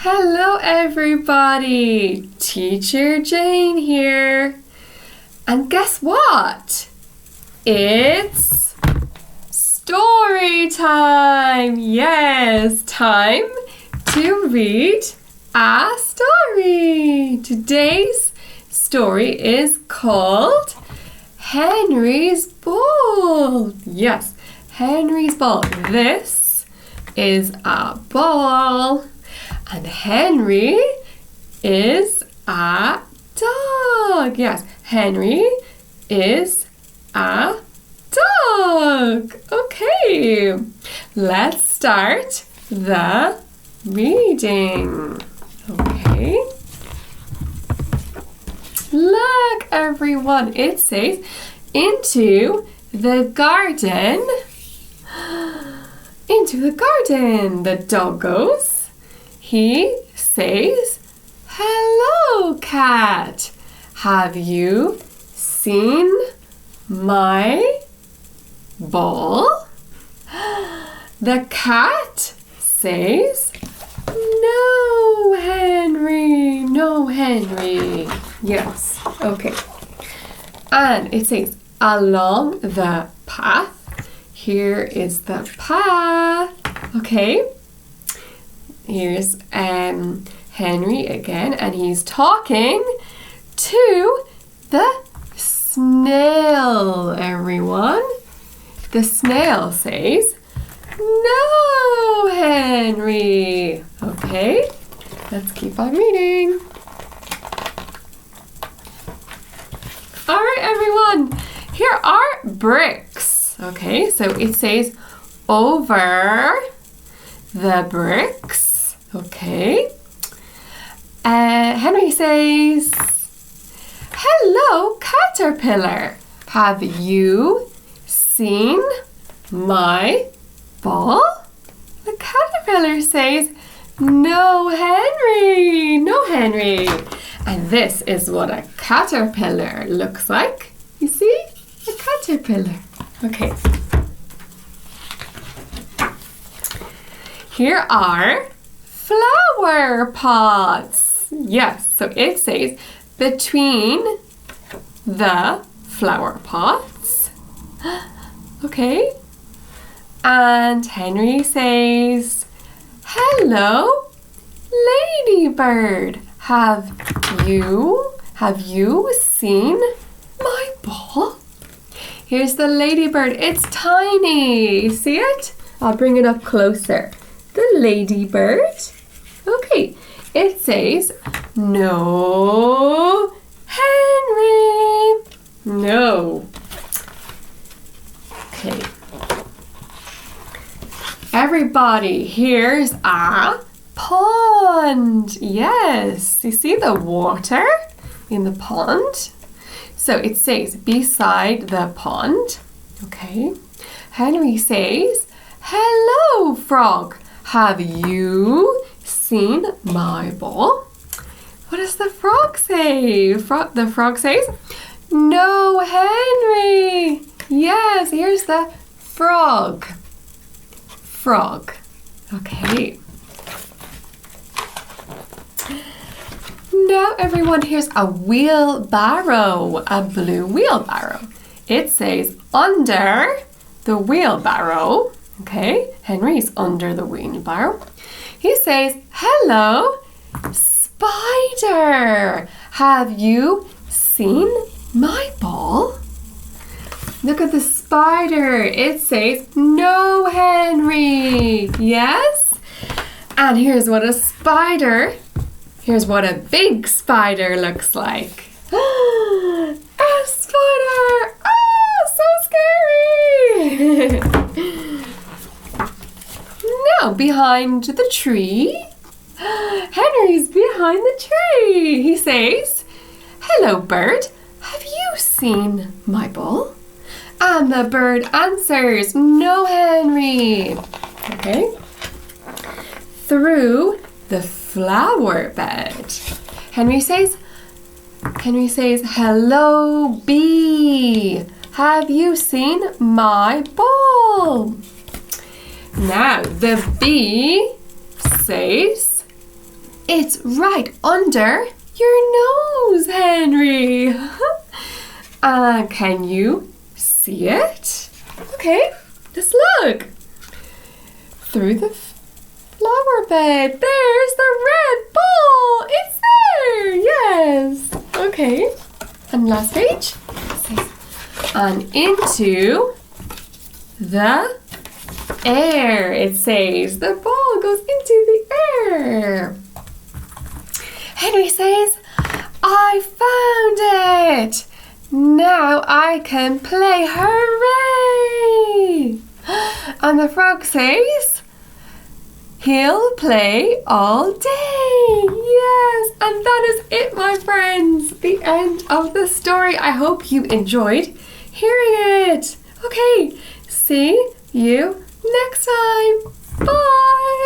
Hello everybody! Teacher Jane here. And guess what? It's story time! Yes, time to read a story. Today's story is called Henry's Ball. Yes, Henry's Ball. This is a ball. And Henry is a dog. Yes, Henry is a dog. Okay, let's start the reading. Okay. Look, everyone. It says, into the garden. Into the garden. The dog goes. He says, hello, cat. Have you seen my ball? The cat says, no, Henry. No, Henry. Yes, okay. And it says, along the path. Here is the path. Okay. Here's Henry again, and he's talking to the snail, everyone. The snail says, no, Henry. Okay, let's keep on reading. All right, everyone, here are bricks. Okay, so it says over the bricks. Okay. Henry says, hello, caterpillar. Have you seen my ball? The caterpillar says, no, Henry. No, Henry. And this is what a caterpillar looks like. You see? A caterpillar. Okay. Here are flower pots. Yes, so it says between the flower pots. Okay. And Henry says, hello, ladybird. Have you seen my ball? Here's the ladybird. It's tiny. See it? I'll bring it up closer. The ladybird. Okay, it says, no, Henry. No. Okay. Everybody, here's a pond. Yes, you see the water in the pond? So it says, beside the pond. Okay. Henry says, hello, frog. Have you seen my ball? What does the frog say? The frog says, no, Henry. Yes, here's the frog. Frog. Okay. Now, everyone, here's a wheelbarrow, a blue wheelbarrow. It says, under the wheelbarrow. Okay, Henry's under the wheelbarrow. He says, hello, spider. Have you seen my ball? Look at the spider. It says, no, Henry. Yes? And here's what a big spider looks like. A spider! Ah, so scary! Now, behind the tree, Henry's behind the tree. He says, hello, bird. Have you seen my ball? And the bird answers, no, Henry. Okay. Through the flower bed. Henry says, hello, bee. Have you seen my ball? Now, the bee says, It's right under your nose, Henry. Can you see it? Okay, let's look. Through the flower bed, there's the red ball. It's there, yes. Okay, and last page. And into the air, it says. The ball goes into the air. Henry says, I found it. Now I can play. Hooray! And the frog says, he'll play all day. Yes, and that is it, my friends. The end of the story. I hope you enjoyed hearing it. Okay, see you next time. Bye.